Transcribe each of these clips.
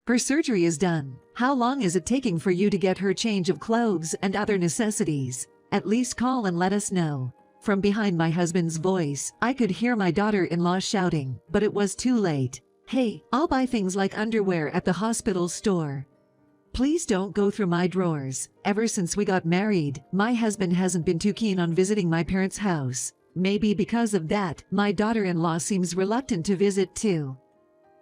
Her surgery is done. How long is it taking for you to get her change of clothes and other necessities? At least call and let us know." From behind my husband's voice, I could hear my daughter-in-law shouting, but it was too late. "Hey, I'll buy things like underwear at the hospital store. Please don't go through my drawers." Ever since we got married, my husband hasn't been too keen on visiting my parents' house. Maybe because of that, my daughter-in-law seems reluctant to visit too.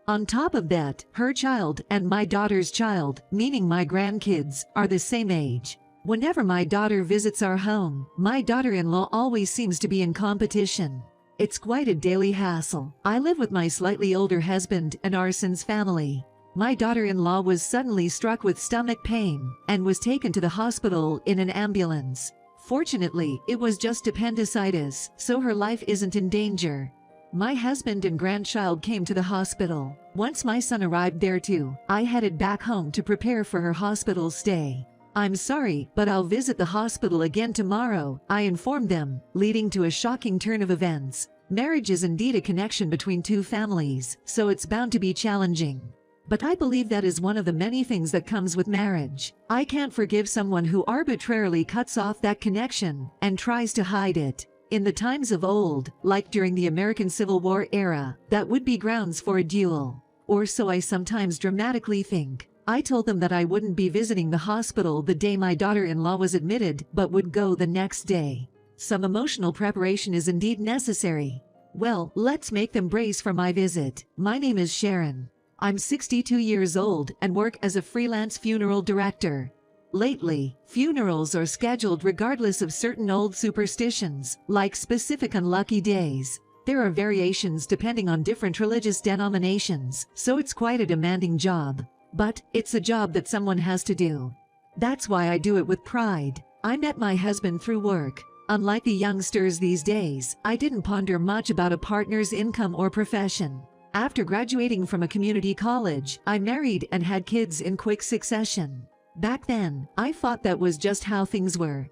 On top of that, her child and my daughter's child, meaning my grandkids, are the same age. Whenever my daughter visits our home, my daughter-in-law always seems to be in competition. It's quite a daily hassle. I live with my slightly older husband and our son's family. My daughter-in-law was suddenly struck with stomach pain and was taken to the hospital in an ambulance. Fortunately, it was just appendicitis, so her life isn't in danger. My husband and grandchild came to the hospital. Once my son arrived there too, I headed back home to prepare for her hospital stay. "I'm sorry, but I'll visit the hospital again tomorrow," I informed them, leading to a shocking turn of events. Marriage is indeed a connection between two families, so it's bound to be challenging. But I believe that is one of the many things that comes with marriage. I can't forgive someone who arbitrarily cuts off that connection and tries to hide it. In the times of old, like during the American Civil War era, that would be grounds for a duel. Or so I sometimes dramatically think. I told them that I wouldn't be visiting the hospital the day my daughter-in-law was admitted, but would go the next day. Some emotional preparation is indeed necessary. Well, let's make them brace for my visit. My name is Sharon. I'm 62 years old and work as a freelance funeral director. Lately, funerals are scheduled regardless of certain old superstitions, like specific unlucky days. There are variations depending on different religious denominations, so it's quite a demanding job. But it's a job that someone has to do. That's why I do it with pride. I met my husband through work. Unlike the youngsters these days, I didn't ponder much about a partner's income or profession. After graduating from a community college, I married and had kids in quick succession. Back then, I thought that was just how things were.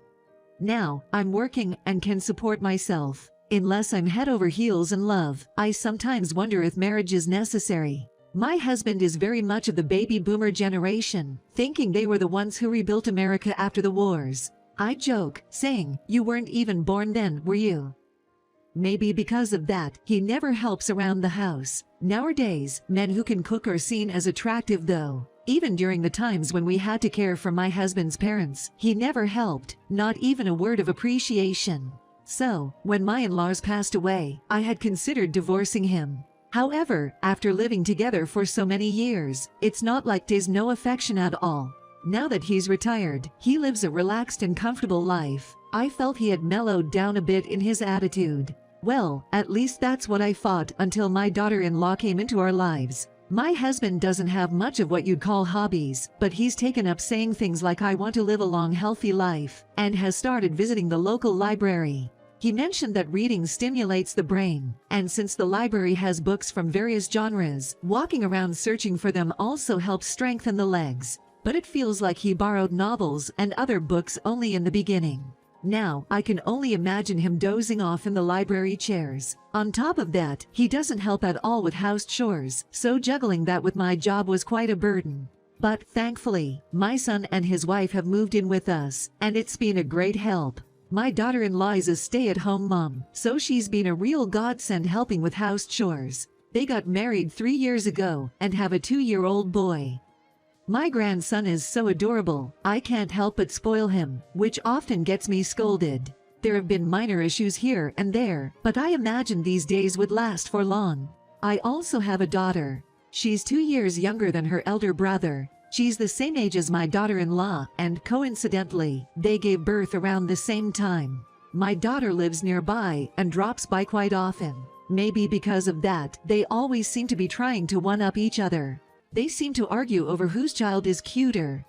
Now, I'm working and can support myself. Unless I'm head over heels in love, I sometimes wonder if marriage is necessary. My husband is very much of the baby boomer generation, thinking they were the ones who rebuilt America after the wars. I joke, saying, "You weren't even born then, were you?" Maybe because of that, he never helps around the house. Nowadays, men who can cook are seen as attractive though. Even during the times when we had to care for my husband's parents, he never helped, not even a word of appreciation. So, when my in-laws passed away, I had considered divorcing him. However, after living together for so many years, it's not like there's no affection at all. Now that he's retired, he lives a relaxed and comfortable life. I felt he had mellowed down a bit in his attitude. Well, at least that's what I thought until my daughter-in-law came into our lives. My husband doesn't have much of what you'd call hobbies, but he's taken up saying things like "I want to live a long, healthy life," and has started visiting the local library. He mentioned that reading stimulates the brain, and since the library has books from various genres, walking around searching for them also helps strengthen the legs. But it feels like he borrowed novels and other books only in the beginning. Now, I can only imagine him dozing off in the library chairs. On top of that, he doesn't help at all with house chores, so juggling that with my job was quite a burden. But thankfully, my son and his wife have moved in with us, and it's been a great help. My daughter-in-law is a stay-at-home mom, so she's been a real godsend helping with house chores. They got married 3 years ago and have a 2-year-old boy. My grandson is so adorable, I can't help but spoil him, which often gets me scolded. There have been minor issues here and there, but I imagine these days would last for long. I also have a daughter. She's 2 years younger than her elder brother. She's the same age as my daughter-in-law, and coincidentally, they gave birth around the same time. My daughter lives nearby and drops by quite often. Maybe because of that, they always seem to be trying to one-up each other. They seem to argue over whose child is cuter.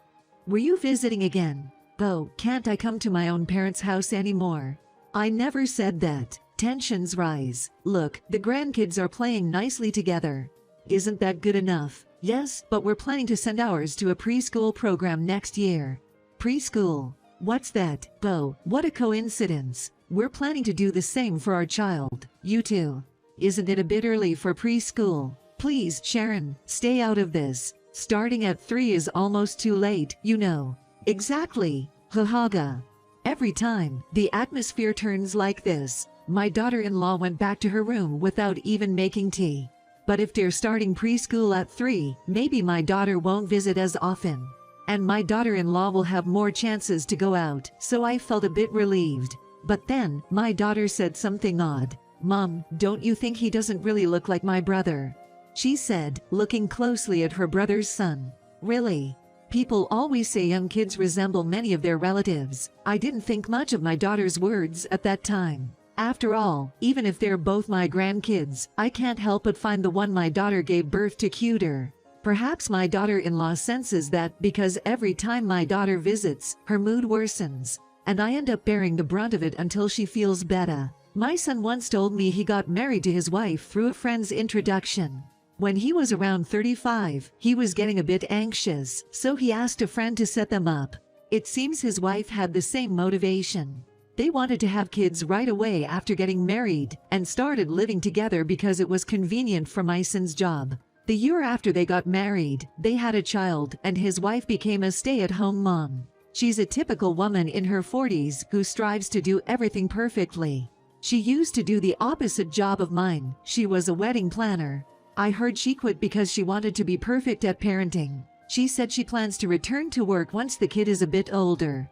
Were you visiting again? Oh, can't I come to my own parents' house anymore? I never said that. Tensions rise. Look, the grandkids are playing nicely together. Isn't that good enough? Yes, but we're planning to send ours to a preschool program next year. Preschool? What's that? Oh, what a coincidence. We're planning to do the same for our child. You too. Isn't it a bit early for preschool? Please, Sharon, stay out of this. Starting at 3 is almost too late, you know. Exactly. Hahaga. Every time the atmosphere turns like this, my daughter-in-law went back to her room without even making tea. But if they're starting preschool at 3, maybe my daughter won't visit as often. And my daughter-in-law will have more chances to go out, so I felt a bit relieved. But then, my daughter said something odd. "Mom, don't you think he doesn't really look like my brother?" she said, looking closely at her brother's son. Really? People always say young kids resemble many of their relatives. I didn't think much of my daughter's words at that time. After all, even if they're both my grandkids, I can't help but find the one my daughter gave birth to cuter. Perhaps my daughter-in-law senses that because every time my daughter visits, her mood worsens, and I end up bearing the brunt of it until she feels better. My son once told me he got married to his wife through a friend's introduction. When he was around 35, he was getting a bit anxious, so he asked a friend to set them up. It seems his wife had the same motivation. They wanted to have kids right away after getting married, and started living together because it was convenient for my son's job. The year after they got married, they had a child, and his wife became a stay-at-home mom. She's a typical woman in her 40s who strives to do everything perfectly. She used to do the opposite job of mine. She was a wedding planner. I heard she quit because she wanted to be perfect at parenting. She said she plans to return to work once the kid is a bit older.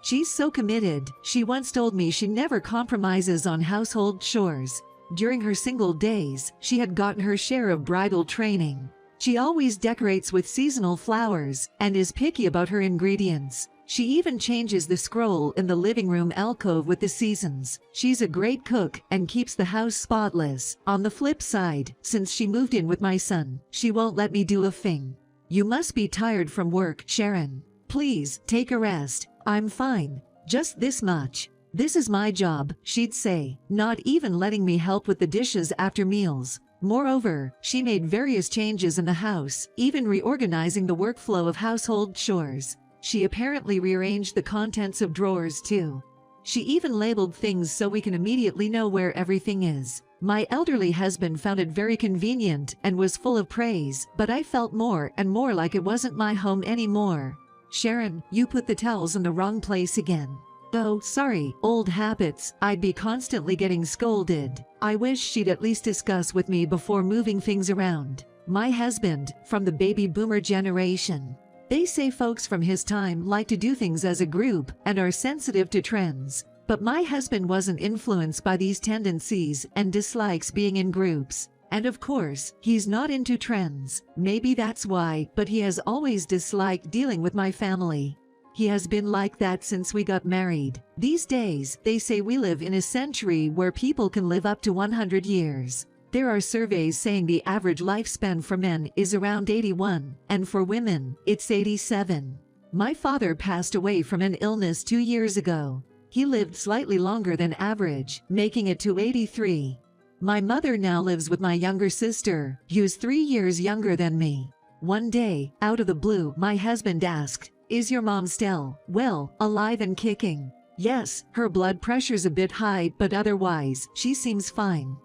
She's so committed, she once told me she never compromises on household chores. During her single days, she had gotten her share of bridal training. She always decorates with seasonal flowers and is picky about her ingredients. She even changes the scroll in the living room alcove with the seasons. She's a great cook and keeps the house spotless. On the flip side, since she moved in with my son, she won't let me do a thing. "You must be tired from work, Sharon. Please, take a rest." "I'm fine. Just this much. This is my job," she'd say, not even letting me help with the dishes after meals. Moreover, she made various changes in the house, even reorganizing the workflow of household chores. She apparently rearranged the contents of drawers too. She even labeled things so we can immediately know where everything is. My elderly husband found it very convenient and was full of praise, but I felt more and more like it wasn't my home anymore. "Sharon, you put the towels in the wrong place again." "Oh, sorry, old habits." I'd be constantly getting scolded. I wish she'd at least discuss with me before moving things around. My husband, from the baby boomer generation. They say folks from his time like to do things as a group and are sensitive to trends. But my husband wasn't influenced by these tendencies and dislikes being in groups. And of course, he's not into trends. Maybe that's why, but he has always disliked dealing with my family. He has been like that since we got married. These days, they say we live in a century where people can live up to 100 years. There are surveys saying the average lifespan for men is around 81, and for women, it's 87. My father passed away from an illness 2 years ago. He lived slightly longer than average, making it to 83. My mother now lives with my younger sister, who's 3 years younger than me. One day, out of the blue, my husband asked, "Is your mom still, well, alive and kicking?" "Yes, her blood pressure's a bit high, but otherwise, she seems fine."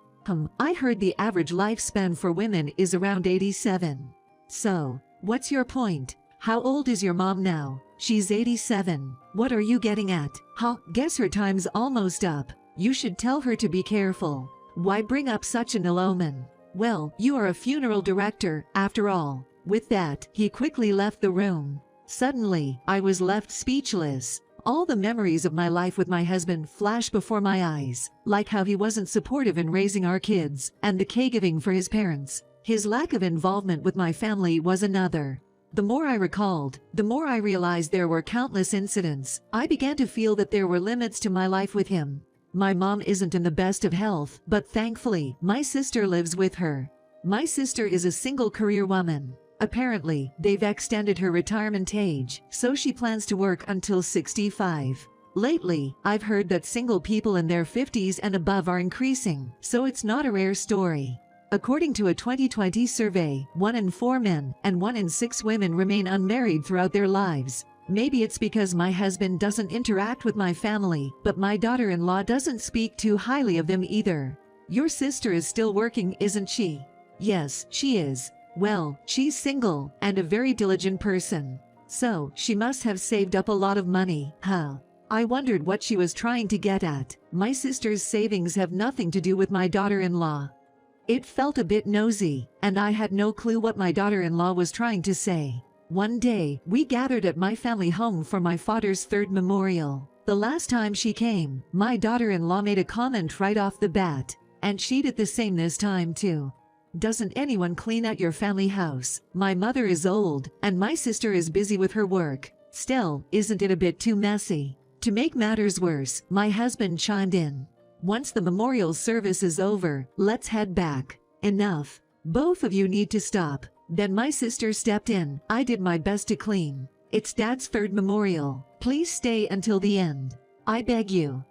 I heard the average lifespan for women is around 87. So, what's your point? How old is your mom now? She's 87. What are you getting at? Guess her time's almost up. You should tell her to be careful. Why bring up such an ill omen? Well, you are a funeral director, after all. With that, he quickly left the room. Suddenly, I was left speechless. All the memories of my life with my husband flashed before my eyes, like how he wasn't supportive in raising our kids, and the caregiving for his parents. His lack of involvement with my family was another. The more I recalled, the more I realized there were countless incidents. I began to feel that there were limits to my life with him. My mom isn't in the best of health, but thankfully, my sister lives with her. My sister is a single career woman. Apparently, they've extended her retirement age, so she plans to work until 65. Lately, I've heard that single people in their 50s and above are increasing, so it's not a rare story. According to a 2020 survey, 1 in 4 men and 1 in 6 women remain unmarried throughout their lives. Maybe it's because my husband doesn't interact with my family, but my daughter-in-law doesn't speak too highly of them either. Your sister is still working, isn't she? Yes, she is. Well, she's single and a very diligent person. So, she must have saved up a lot of money, huh? I wondered what she was trying to get at. My sister's savings have nothing to do with my daughter-in-law. It felt a bit nosy, and I had no clue what my daughter-in-law was trying to say. One day, we gathered at my family home for my father's third memorial. The last time she came, my daughter-in-law made a comment right off the bat, and she did the same this time too. Doesn't anyone clean at your family house? My mother is old, and my sister is busy with her work. Still, isn't it a bit too messy? To make matters worse, my husband chimed in. Once the memorial service is over, let's head back. Enough. Both of you need to stop. Then my sister stepped in. I did my best to clean. It's Dad's third memorial. Please stay until the end. I beg you.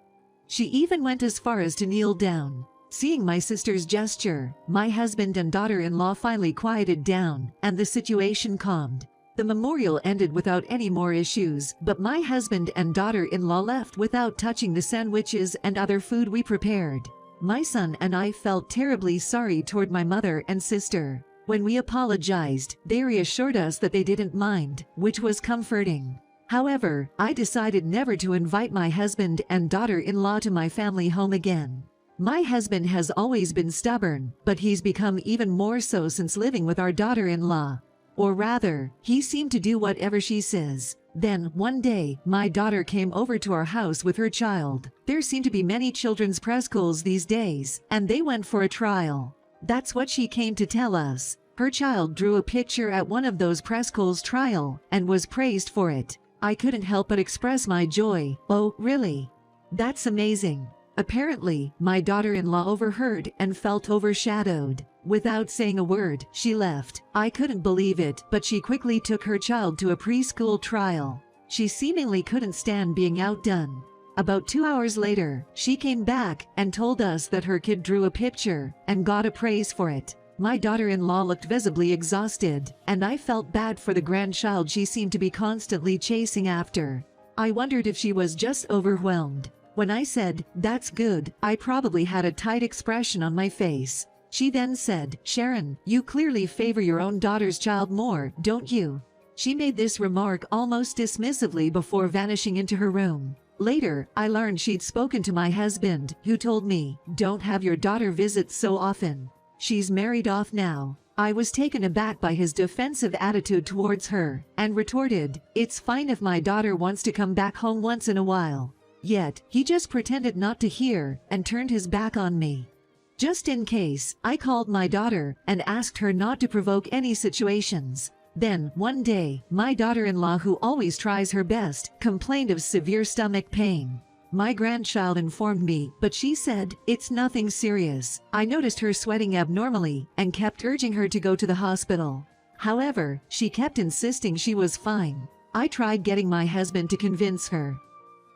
She even went as far as to kneel down. Seeing my sister's gesture, my husband and daughter-in-law finally quieted down, and the situation calmed. The memorial ended without any more issues, but my husband and daughter-in-law left without touching the sandwiches and other food we prepared. My son and I felt terribly sorry toward my mother and sister. When we apologized, they reassured us that they didn't mind, which was comforting. However, I decided never to invite my husband and daughter-in-law to my family home again. My husband has always been stubborn, but he's become even more so since living with our daughter-in-law. Or rather, he seemed to do whatever she says. Then, one day, my daughter came over to our house with her child. There seem to be many children's preschools these days, and they went for a trial. That's what she came to tell us. Her child drew a picture at one of those preschools trial, and was praised for it. I couldn't help but express my joy. Oh, really? That's amazing. Apparently, my daughter-in-law overheard and felt overshadowed. Without saying a word, she left. I couldn't believe it, but she quickly took her child to a preschool trial. She seemingly couldn't stand being outdone. About 2 hours later, she came back and told us that her kid drew a picture and got a praise for it. My daughter-in-law looked visibly exhausted, and I felt bad for the grandchild she seemed to be constantly chasing after. I wondered if she was just overwhelmed. When I said, "That's good," I probably had a tight expression on my face. She then said, "Sharon, you clearly favor your own daughter's child more, don't you?" She made this remark almost dismissively before vanishing into her room. Later, I learned she'd spoken to my husband, who told me, "Don't have your daughter visit so often. She's married off now." I was taken aback by his defensive attitude towards her, and retorted, "It's fine if my daughter wants to come back home once in a while." Yet, he just pretended not to hear and turned his back on me. Just in case, I called my daughter and asked her not to provoke any situations. Then, one day, my daughter-in-law, who always tries her best, complained of severe stomach pain. My grandchild informed me, but she said, "It's nothing serious." I noticed her sweating abnormally and kept urging her to go to the hospital. However, she kept insisting she was fine. I tried getting my husband to convince her,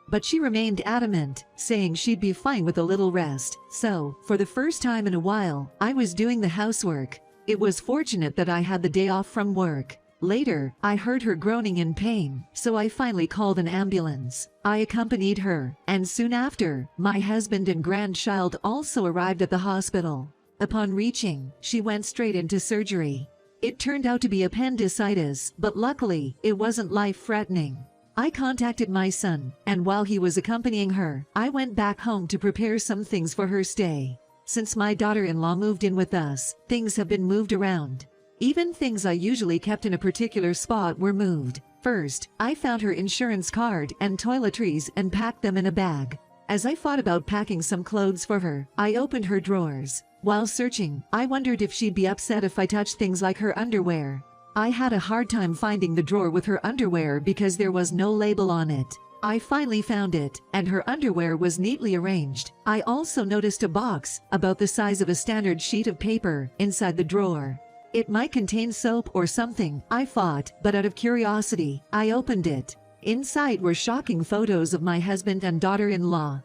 but she remained adamant, saying she'd be fine with a little rest. So, for the first time in a while, I was doing the housework. It was fortunate that I had the day off from work. Later, I heard her groaning in pain, so I finally called an ambulance. I accompanied her, and soon after, my husband and grandchild also arrived at the hospital. Upon reaching, she went straight into surgery. It turned out to be appendicitis, but luckily, it wasn't life-threatening. I contacted my son, and while he was accompanying her, I went back home to prepare some things for her stay. Since my daughter-in-law moved in with us, things have been moved around. Even things I usually kept in a particular spot were moved. First, I found her insurance card and toiletries and packed them in a bag. As I thought about packing some clothes for her, I opened her drawers. While searching, I wondered if she'd be upset if I touched things like her underwear. I had a hard time finding the drawer with her underwear because there was no label on it. I finally found it, and her underwear was neatly arranged. I also noticed a box, about the size of a standard sheet of paper, inside the drawer. It might contain soap or something, I thought, but out of curiosity, I opened it. Inside were shocking photos of my husband and daughter-in-law.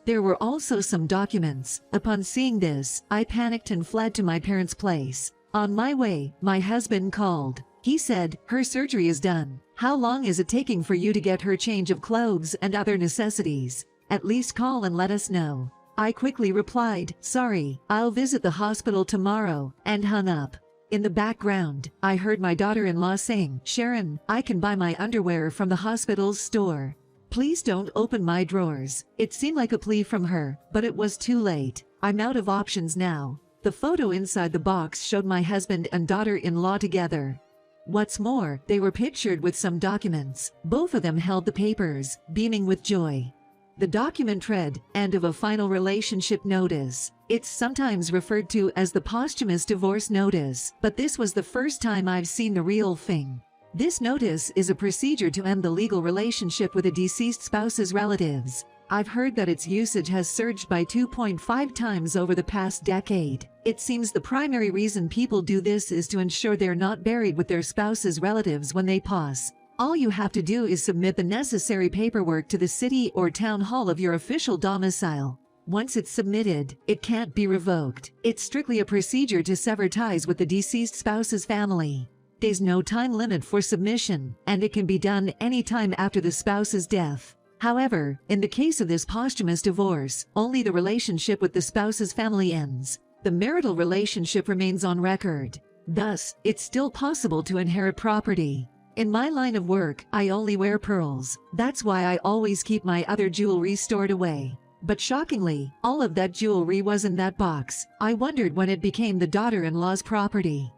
There were also some documents. Upon seeing this, I panicked and fled to my parents' place. On my way, my husband called. He said, "Her surgery is done. How long is it taking for you to get her change of clothes and other necessities? At least call and let us know." I quickly replied, "Sorry, I'll visit the hospital tomorrow," and hung up. In the background, I heard my daughter-in-law saying, "Sharon, I can buy my underwear from the hospital's store. Please don't open my drawers." It seemed like a plea from her, but it was too late. I'm out of options now. The photo inside the box showed my husband and daughter-in-law together. What's more, they were pictured with some documents. Both of them held the papers, beaming with joy. The document read, "End of a final relationship notice." It's sometimes referred to as the posthumous divorce notice, but this was the first time I've seen the real thing. This notice is a procedure to end the legal relationship with a deceased spouse's relatives. I've heard that its usage has surged by 2.5 times over the past decade. It seems the primary reason people do this is to ensure they're not buried with their spouse's relatives when they pass. All you have to do is submit the necessary paperwork to the city or town hall of your official domicile. Once it's submitted, it can't be revoked. It's strictly a procedure to sever ties with the deceased spouse's family. There's no time limit for submission, and it can be done any time after the spouse's death. However, in the case of this posthumous divorce, only the relationship with the spouse's family ends. The marital relationship remains on record. Thus, it's still possible to inherit property. In my line of work, I only wear pearls. That's why I always keep my other jewelry stored away. But shockingly, all of that jewelry was in that box. I wondered when it became the daughter-in-law's property.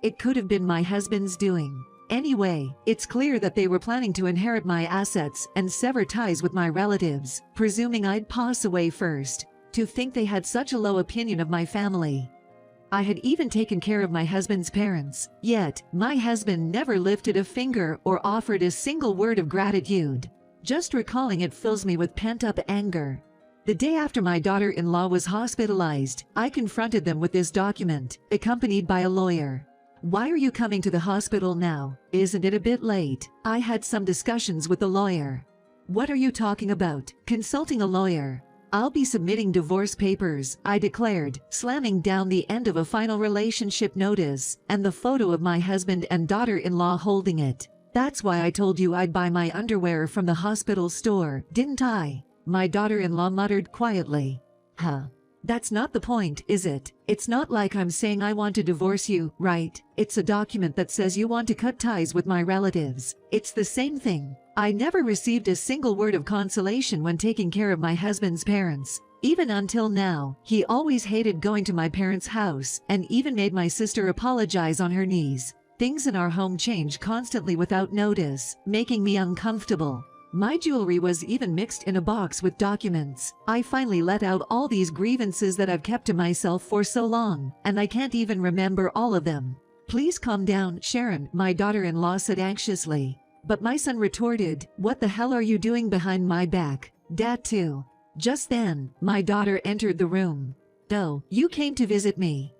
It could have been my husband's doing. Anyway, it's clear that they were planning to inherit my assets and sever ties with my relatives, presuming I'd pass away first. To think they had such a low opinion of my family. I had even taken care of my husband's parents, yet my husband never lifted a finger or offered a single word of gratitude. Just recalling it fills me with pent-up anger. The day after my daughter-in-law was hospitalized, I confronted them with this document, accompanied by a lawyer. "Why are you coming to the hospital now? Isn't it a bit late?" I had some discussions with the lawyer. "What are you talking about? Consulting a lawyer? I'll be submitting divorce papers," I declared, slamming down the end of a final relationship notice and the photo of my husband and daughter-in-law holding it. "That's why I told you I'd buy my underwear from the hospital store, didn't I?" My daughter-in-law muttered quietly. "Huh. That's not the point, is it? It's not like I'm saying I want to divorce you, right? It's a document that says you want to cut ties with my relatives. It's the same thing." I never received a single word of consolation when taking care of my husband's parents. Even until now, he always hated going to my parents' house and even made my sister apologize on her knees. Things in our home change constantly without notice, making me uncomfortable. My jewelry was even mixed in a box with documents. I finally let out all these grievances that I've kept to myself for so long, and I can't even remember all of them. "Please calm down, Sharon," my daughter-in-law said anxiously. But my son retorted, "What the hell are you doing behind my back? Dad too." Just then, my daughter entered the room. "Oh, you came to visit me."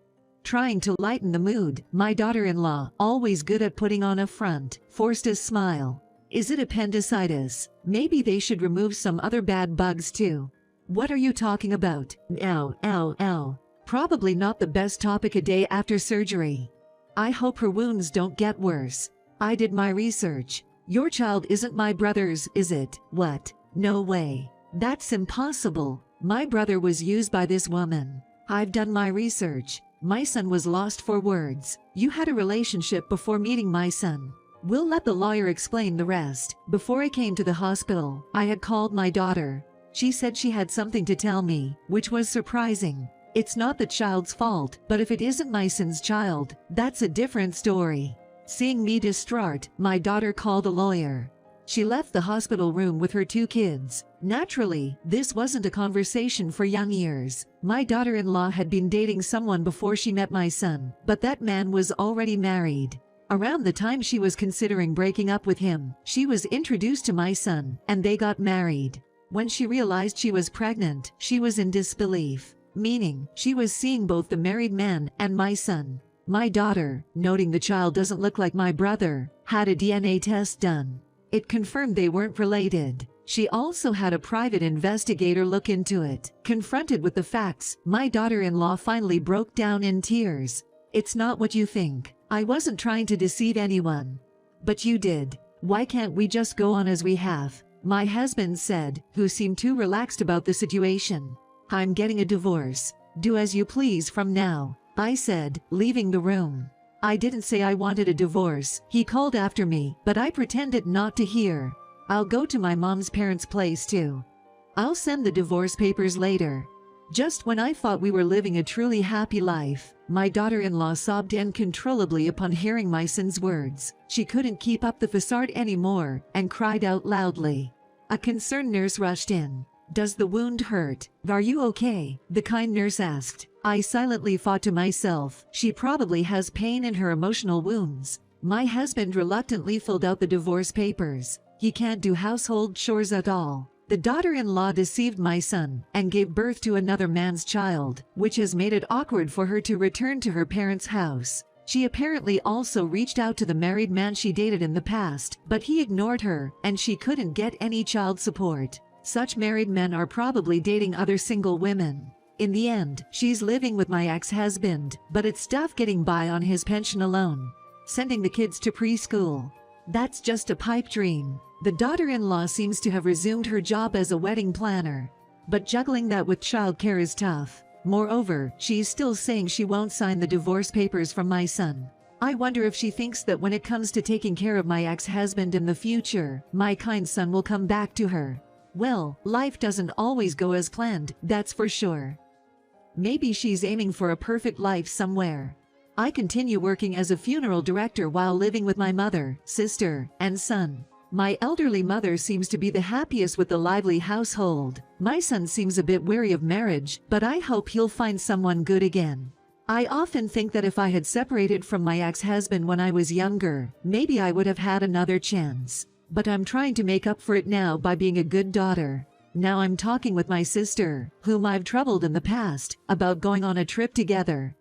Trying to lighten the mood, my daughter-in-law, always good at putting on a front, forced a smile. "Is it appendicitis? Maybe they should remove some other bad bugs too." "What are you talking about?" "Ow, ow, ow." Probably not the best topic a day after surgery. "I hope her wounds don't get worse. I did my research. Your child isn't my brother's, is it?" "What? No way. That's impossible. My brother was used by this woman." "I've done my research. My son was lost for words. You had a relationship before meeting my son." We'll let the lawyer explain the rest. Before I came to the hospital, I had called my daughter. She said she had something to tell me, which was surprising. It's not the child's fault, but if it isn't my son's child, that's a different story. Seeing me distraught, my daughter called a lawyer. She left the hospital room with her 2 kids. Naturally, this wasn't a conversation for young ears. My daughter-in-law had been dating someone before she met my son, but that man was already married. Around the time she was considering breaking up with him, she was introduced to my son, and they got married. When she realized she was pregnant, she was in disbelief, meaning she was seeing both the married man and my son. My daughter, noting the child doesn't look like my brother, had a DNA test done. It confirmed they weren't related. She also had a private investigator look into it. Confronted with the facts, my daughter-in-law finally broke down in tears. "It's not what you think. I wasn't trying to deceive anyone." "But you did. Why can't we just go on as we have?" my husband said, who seemed too relaxed about the situation. "I'm getting a divorce. Do as you please from now," I said, leaving the room. I didn't say I wanted a divorce. He called after me, but I pretended not to hear. I'll go to my mom's parents' place too. I'll send the divorce papers later. Just when I thought we were living a truly happy life, my daughter-in-law sobbed uncontrollably upon hearing my son's words. She couldn't keep up the facade anymore and cried out loudly. A concerned nurse rushed in. "Does the wound hurt? Are you okay?" the kind nurse asked. I silently thought to myself, she probably has pain in her emotional wounds. My husband reluctantly filled out the divorce papers. He can't do household chores at all. The daughter-in-law deceived my son and gave birth to another man's child, which has made it awkward for her to return to her parents' house. She apparently also reached out to the married man she dated in the past, but he ignored her, and she couldn't get any child support. Such married men are probably dating other single women. In the end, she's living with my ex-husband, but it's tough getting by on his pension alone. Sending the kids to preschool. That's just a pipe dream. The daughter-in-law seems to have resumed her job as a wedding planner. But juggling that with childcare is tough. Moreover, she's still saying she won't sign the divorce papers from my son. I wonder if she thinks that when it comes to taking care of my ex-husband in the future, my kind son will come back to her. Well, life doesn't always go as planned, that's for sure. Maybe she's aiming for a perfect life somewhere. I continue working as a funeral director while living with my mother, sister, and son. My elderly mother seems to be the happiest with the lively household. My son seems a bit weary of marriage, but I hope he'll find someone good again. I often think that if I had separated from my ex-husband when I was younger, maybe I would have had another chance. But I'm trying to make up for it now by being a good daughter. Now I'm talking with my sister, whom I've troubled in the past, about going on a trip together.